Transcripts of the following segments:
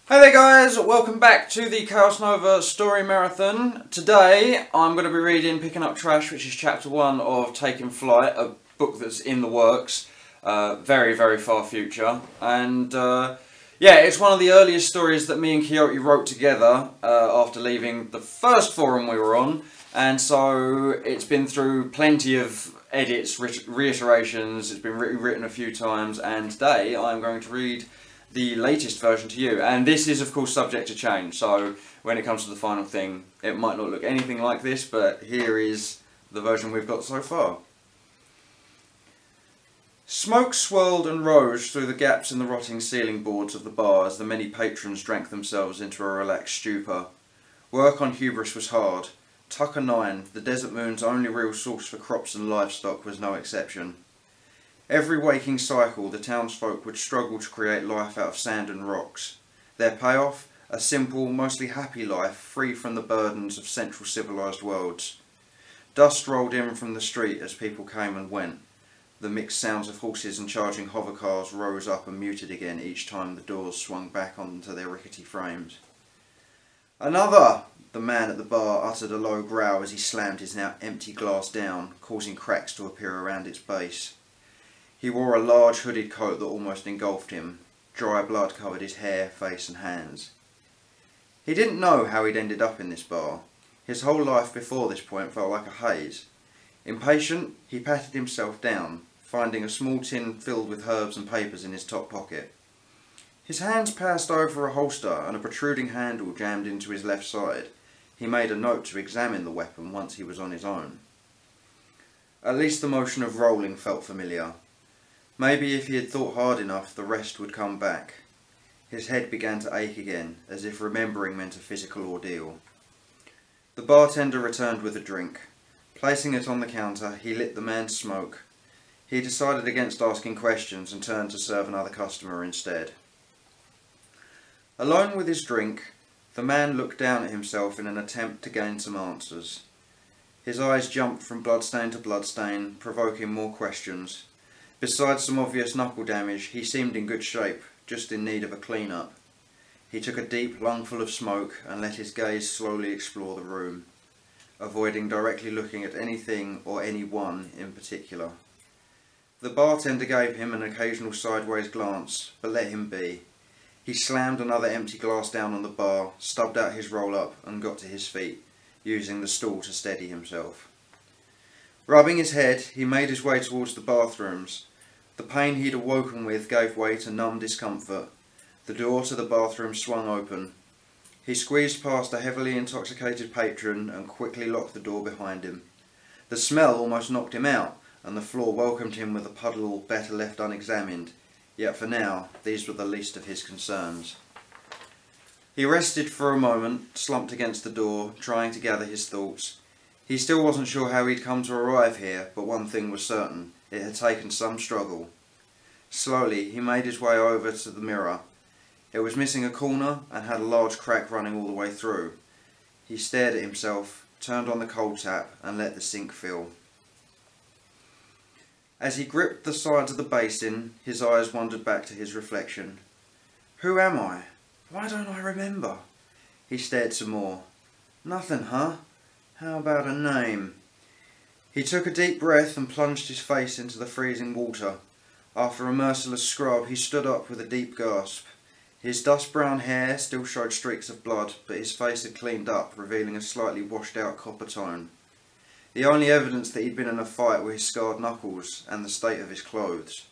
Hey there guys, welcome back to the ChaosNova story marathon. Today I'm going to be reading Picking Up Trash, which is chapter 1 of Taking Flight, a book that's in the works, very far future. And yeah, it's one of the earliest stories that me and Quixote wrote together after leaving the first forum we were on. And so it's been through plenty of edits, reiterations, it's been rewritten a few times, and today I'm going to read the latest version to you, and this is of course subject to change, so when it comes to the final thing it might not look anything like this, but here is the version we've got so far. Smoke swirled and rose through the gaps in the rotting ceiling boards of the bar as the many patrons drank themselves into a relaxed stupor. Work on Hubris was hard. Tucker 9, the Desert Moon's only real source for crops and livestock, was no exception. Every waking cycle, the townsfolk would struggle to create life out of sand and rocks. Their payoff? A simple, mostly happy life, free from the burdens of central civilized worlds. Dust rolled in from the street as people came and went. The mixed sounds of horses and charging hovercars rose up and muted again each time the doors swung back onto their rickety frames. "Another!" The man at the bar uttered a low growl as he slammed his now empty glass down, causing cracks to appear around its base. He wore a large hooded coat that almost engulfed him. Dry blood covered his hair, face and hands. He didn't know how he'd ended up in this bar. His whole life before this point felt like a haze. Impatient, he patted himself down, finding a small tin filled with herbs and papers in his top pocket. His hands passed over a holster and a protruding handle jammed into his left side. He made a note to examine the weapon once he was on his own. At least the motion of rolling felt familiar. Maybe if he had thought hard enough, the rest would come back. His head began to ache again, as if remembering meant a physical ordeal. The bartender returned with a drink. Placing it on the counter, he lit the man's smoke. He decided against asking questions and turned to serve another customer instead. Alone with his drink, the man looked down at himself in an attempt to gain some answers. His eyes jumped from bloodstain to bloodstain, provoking more questions. Besides some obvious knuckle damage, he seemed in good shape, just in need of a clean-up. He took a deep lungful of smoke and let his gaze slowly explore the room, avoiding directly looking at anything or anyone in particular. The bartender gave him an occasional sideways glance, but let him be. He slammed another empty glass down on the bar, stubbed out his roll-up and got to his feet, using the stool to steady himself. Rubbing his head, he made his way towards the bathrooms. The pain he'd awoken with gave way to numb discomfort. The door to the bathroom swung open. He squeezed past a heavily intoxicated patron and quickly locked the door behind him. The smell almost knocked him out, and the floor welcomed him with a puddle better left unexamined. Yet for now, these were the least of his concerns. He rested for a moment, slumped against the door, trying to gather his thoughts. He still wasn't sure how he'd come to arrive here, but one thing was certain. It had taken some struggle. Slowly, he made his way over to the mirror. It was missing a corner and had a large crack running all the way through. He stared at himself, turned on the cold tap and let the sink fill. As he gripped the sides of the basin, his eyes wandered back to his reflection. Who am I? Why don't I remember? He stared some more. Nothing, huh? How about a name? He took a deep breath and plunged his face into the freezing water. After a merciless scrub, he stood up with a deep gasp. His dust-brown hair still showed streaks of blood, but his face had cleaned up, revealing a slightly washed-out copper tone. The only evidence that he'd been in a fight were his scarred knuckles and the state of his clothes.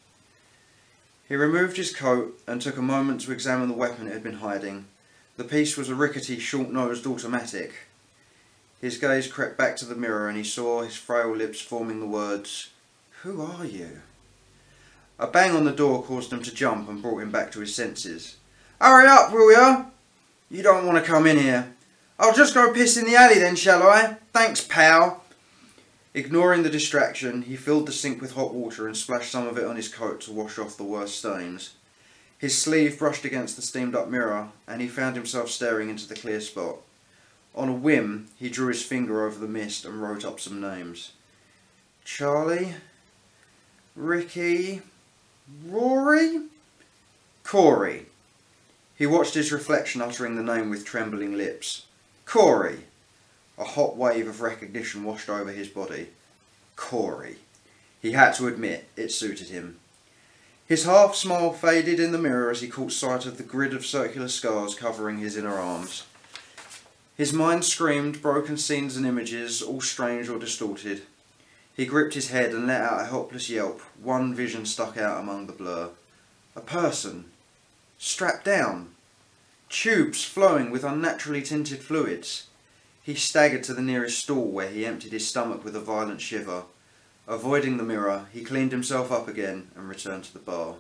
He removed his coat and took a moment to examine the weapon it had been hiding. The piece was a rickety, short-nosed automatic. His gaze crept back to the mirror and he saw his frail lips forming the words, "Who are you?" A bang on the door caused him to jump and brought him back to his senses. "Hurry up, will ya? You don't want to come in here. I'll just go piss in the alley then, shall I? Thanks, pal." Ignoring the distraction, he filled the sink with hot water and splashed some of it on his coat to wash off the worst stains. His sleeve brushed against the steamed up mirror and he found himself staring into the clear spot. On a whim, he drew his finger over the mist and wrote up some names. Charlie, Ricky, Rory, Corey. He watched his reflection uttering the name with trembling lips. Corey! A hot wave of recognition washed over his body. Corey. He had to admit, it suited him. His half-smile faded in the mirror as he caught sight of the grid of circular scars covering his inner arms. His mind screamed broken scenes and images, all strange or distorted. He gripped his head and let out a helpless yelp. One vision stuck out among the blur. A person. Strapped down. Tubes flowing with unnaturally tinted fluids. He staggered to the nearest stall where he emptied his stomach with a violent shiver. Avoiding the mirror, he cleaned himself up again and returned to the bar.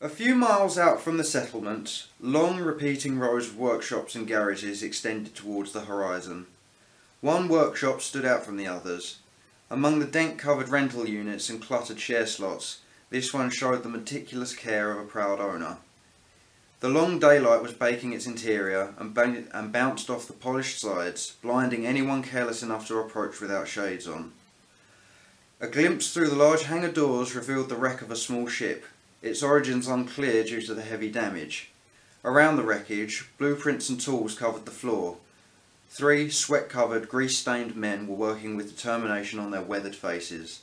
A few miles out from the settlement, long repeating rows of workshops and garages extended towards the horizon. One workshop stood out from the others. Among the dent-covered rental units and cluttered share slots, this one showed the meticulous care of a proud owner. The long daylight was baking its interior and bounced off the polished sides, blinding anyone careless enough to approach without shades on. A glimpse through the large hangar doors revealed the wreck of a small ship, its origins unclear due to the heavy damage. Around the wreckage, blueprints and tools covered the floor. 3 sweat-covered, grease-stained men were working with determination on their weathered faces.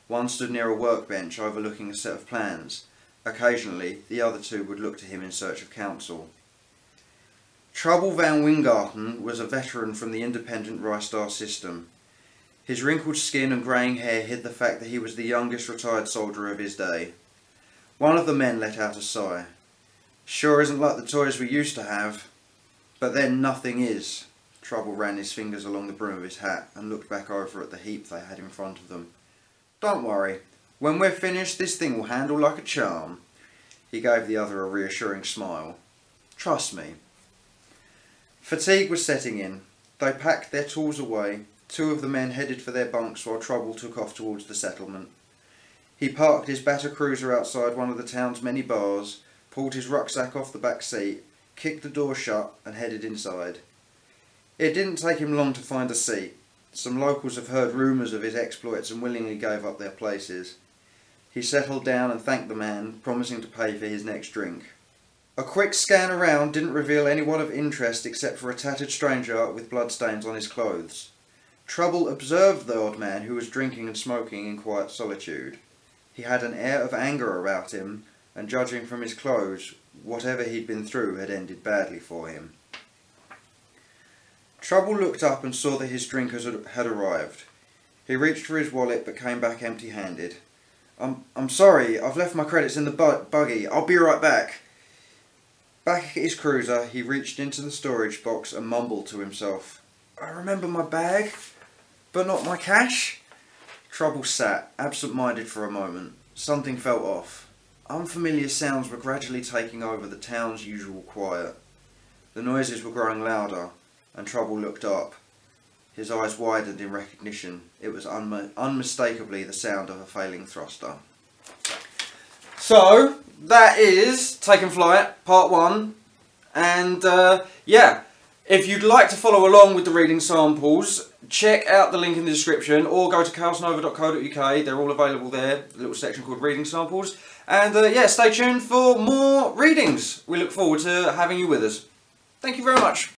One stood near a workbench overlooking a set of plans. Occasionally, the other 2 would look to him in search of counsel. Trouble van Wingarten was a veteran from the independent Rystar system. His wrinkled skin and greying hair hid the fact that he was the youngest retired soldier of his day. One of the men let out a sigh. Sure isn't like the toys we used to have. But then nothing is. Trouble ran his fingers along the brim of his hat and looked back over at the heap they had in front of them. Don't worry. When we're finished, this thing will handle like a charm. He gave the other a reassuring smile. Trust me. Fatigue was setting in. They packed their tools away. 2 of the men headed for their bunks while Trouble took off towards the settlement. He parked his batter cruiser outside one of the town's many bars, pulled his rucksack off the back seat, kicked the door shut and headed inside. It didn't take him long to find a seat. Some locals have heard rumours of his exploits and willingly gave up their places. He settled down and thanked the man, promising to pay for his next drink. A quick scan around didn't reveal anyone of interest except for a tattered stranger with bloodstains on his clothes. Trouble observed the odd man who was drinking and smoking in quiet solitude. He had an air of anger about him, and judging from his clothes, whatever he'd been through had ended badly for him. Trouble looked up and saw that his drinkers had arrived. He reached for his wallet but came back empty-handed. I'm sorry, I've left my credits in the buggy. I'll be right back. Back at his cruiser, he reached into the storage box and mumbled to himself. I remember my bag, but not my cash. Trouble sat, absent-minded for a moment. Something felt off. Unfamiliar sounds were gradually taking over the town's usual quiet. The noises were growing louder, and Trouble looked up. His eyes widened in recognition. It was unmistakably the sound of a failing thruster. So, that is Taken Flight, Part 1. And, yeah, if you'd like to follow along with the reading samples, check out the link in the description, or go to ChaosNova.co.uk. They're all available there, a little section called Reading Samples. And, yeah, stay tuned for more readings. We look forward to having you with us. Thank you very much.